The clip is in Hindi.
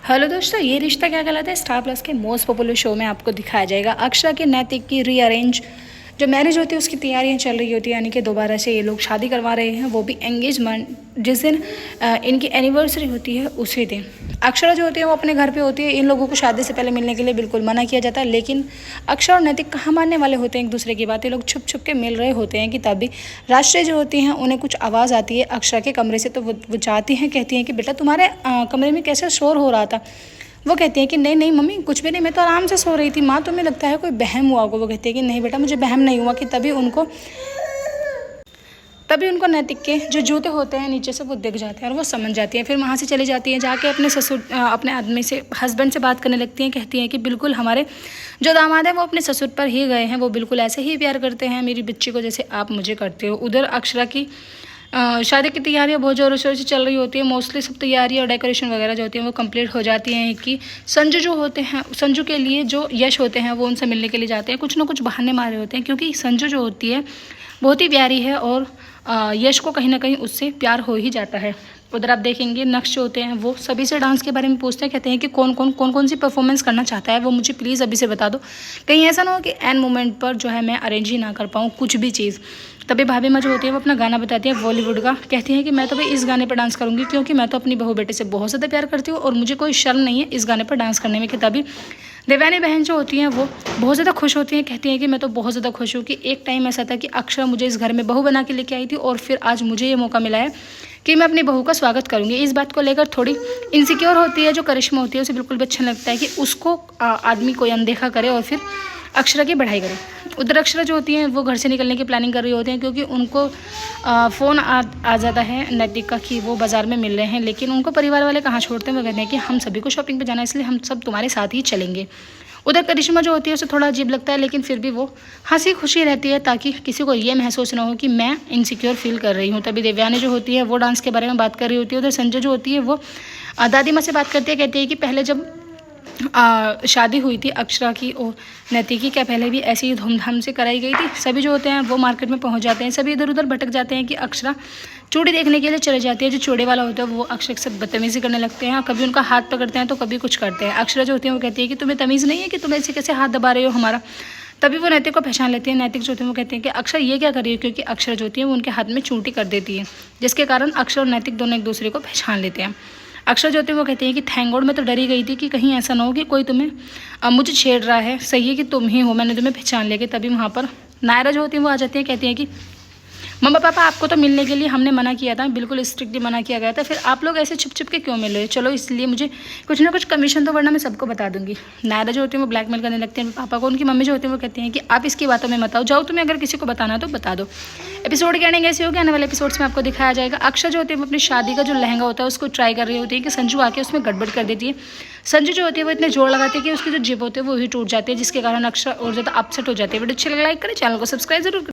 हेलो दोस्तों, ये रिश्ता क्या कहलाता है स्टार प्लस के मोस्ट पॉपुलर शो में आपको दिखाया जाएगा। अक्षरा की नैतिक की रीअरेंज जो मैरिज होती है उसकी तैयारियां चल रही होती है, यानी कि दोबारा से ये लोग शादी करवा रहे हैं, वो भी एंगेजमेंट जिस दिन इनकी एनिवर्सरी होती है उसी दिन। अक्षरा जो होती है वो अपने घर पे होती है। इन लोगों को शादी से पहले मिलने के लिए बिल्कुल मना किया जाता है, लेकिन अक्षरा और नैतिक कहाँ मानने वाले होते हैं एक दूसरे की बात। ये लोग छुप छुप के मिल रहे होते हैं कि तभी राष्ट्रीय जो होती हैं उन्हें कुछ आवाज़ आती है अक्षरा के कमरे से, तो वो जाती हैं, कहती हैं कि बेटा तुम्हारे कमरे में कैसे शोर हो रहा था। वो कहती है कि नहीं नहीं मम्मी कुछ भी नहीं, मैं तो आराम से सो रही थी। माँ तुम्हें लगता है कोई बहम हुआ होगा। वो कहती है कि नहीं बेटा मुझे बहम नहीं हुआ। कि तभी उनको नैतिक के जो जूते होते हैं नीचे से वो दिख जाते हैं और वो समझ जाती हैं। फिर वहाँ से चली जाती हैं, जाके अपने ससुर अपने आदमी से हस्बैंड से बात करने लगती हैं। कहती हैं कि बिल्कुल हमारे जो दामाद है वो अपने ससुर पर ही गए हैं, वो बिल्कुल ऐसे ही प्यार करते हैं मेरी बच्ची को जैसे आप मुझे करते हो। उधर अक्षरा की शादी की तैयारियां बहुत ज़ोरों शोर से चल रही होती है। मोस्टली सब तैयारी और डेकोरेशन वगैरह जो होती है वो कंप्लीट हो जाती हैं कि संजू जो होते हैं, संजू के लिए जो यश होते हैं वो उनसे मिलने के लिए जाते हैं। कुछ ना कुछ बहाने मारे होते हैं क्योंकि संजू जो होती है बहुत ही प्यारी है और यश को कहीं ना कहीं उससे प्यार हो ही जाता है। उधर आप देखेंगे नक्श जो होते हैं वो सभी से डांस के बारे में पूछते हैं। कहते हैं कि कौन सी परफॉर्मेंस करना चाहता है वो मुझे प्लीज़ अभी से बता दो, कहीं ऐसा ना हो कि एन मोमेंट पर जो है मैं अरेंज ही ना कर पाऊँ कुछ भी चीज़। तभी भाभी माँ जो होती है वो अपना गाना बताती है बॉलीवुड का। कहती है कि मैं तो भाई इस गाने पर डांस करूँगी क्योंकि मैं तो अपनी बहू बेटे से बहुत ज़्यादा प्यार करती हूँ और मुझे कोई शर्म नहीं है इस गाने पर डांस करने में। कि तभी देवयानी बहन जो होती हैं वो बहुत ज़्यादा खुश होती हैं। कहती हैं कि मैं तो बहुत ज़्यादा खुश हूँ कि एक टाइम ऐसा था कि अक्षरा मुझे इस घर में बहू बना के लेके आई थी और फिर आज मुझे ये मौका मिला है कि मैं अपनी बहू का स्वागत करूँगी। इस बात को लेकर थोड़ी इनसिक्योर होती है जो करिश्मा होती है, उसे बिल्कुल भी अच्छा लगता है कि उसको आदमी कोई अनदेखा करे और फिर अक्षरा की बढ़ाई करे। उधर अक्षरा जो होती हैं वो घर से निकलने की प्लानिंग कर रही होती हैं क्योंकि उनको फ़ोन आ जाता है नैतिक का कि वो बाज़ार में मिल रहे हैं, लेकिन उनको परिवार वाले कहाँ छोड़ते हैं। वो कहते हैं कि हम सभी को शॉपिंग पे जाना है इसलिए हम सब तुम्हारे साथ ही चलेंगे। उधर करिश्मा जो होती है उसे थोड़ा अजीब लगता है, लेकिन फिर भी वो हंसी खुशी रहती है ताकि किसी को ये महसूस ना हो कि मैं इनसिक्योर फील कर रही हूँ। तभी देवयानी जो होती है वो डांस के बारे में बात कर रही होती है। उधर संजय जो होती है वो दादी माँ से बात करती है। कहती है कि पहले जब शादी हुई थी अक्षरा की और नैतिक की, क्या पहले भी ऐसी ही धूमधाम से कराई गई थी। सभी जो होते हैं वो मार्केट में पहुंच जाते हैं, सभी इधर उधर भटक जाते हैं कि अक्षरा चूड़ी देखने के लिए चले जाती है। जो चूड़ी वाला होता है वो अक्षरा के साथ बदतमीजी करने लगते हैं, कभी उनका हाथ पकड़ते हैं तो कभी कुछ करते हैं। अक्षरा जो होती है वो कहती है कि तुम्हें तमीज़ नहीं है कि तुम ऐसे कैसे हाथ दबा रहे हो हमारा। तभी वो नैतिक को पहचान लेती है। नैतिक जो होती है वो कहते हैं कि अक्षरा ये क्या कर रही है, क्योंकि अक्षरा जो होती है वो उनके हाथ में चूंटी कर देती है, जिसके कारण अक्षरा और नैतिक दोनों एक दूसरे को पहचान लेते हैं। अक्षर जो होती है वो कहती है कि थैंक गॉड, मैं तो डरी गई थी कि कहीं ऐसा ना हो कि कोई तुम्हें मुझे छेड़ रहा है, सही है कि तुम ही हो, मैंने तुम्हें पहचान लिया। कि तभी वहाँ पर नायरा जो होती है वो आ जाती है। कहती है कि मम्मा पापा आपको तो मिलने के लिए हमने मना किया था, बिल्कुल स्ट्रिक्टली मना किया गया था, फिर आप लोग ऐसे छुप छुप के क्यों मिल रहे हो। चलो इसलिए मुझे कुछ ना कुछ कमीशन तो, वरना मैं सबको बता दूंगी। नायरा जो होती है वो ब्लैकमेल करने लगते हैं पापा को। उनकी मम्मी जो होती है वो कहती हैं कि आप इसकी बातों में मत आओ, जाओ तुम्हें अगर किसी को बताना तो बता दो। एपिसोड की एंडिंग ऐसी होगी, आने वाले एपिसोड्स में आपको दिखाया जाएगा। अक्षर जो होती है वो अपनी शादी का जो लहंगा होता है उसको ट्राई कर रही होती है कि संजू आके उसमें गड़बड़ कर देती है। संजू जो होती है वो इतने जोर लगाती है कि उसकी जो जिप होती है वो ही टूट जाती है, जिसके कारण अक्षर और ज़्यादा अपसेट हो जाती है। वीडियो अच्छी लगे लाइक करें, चैनल को सब्सक्राइब जरूर करें।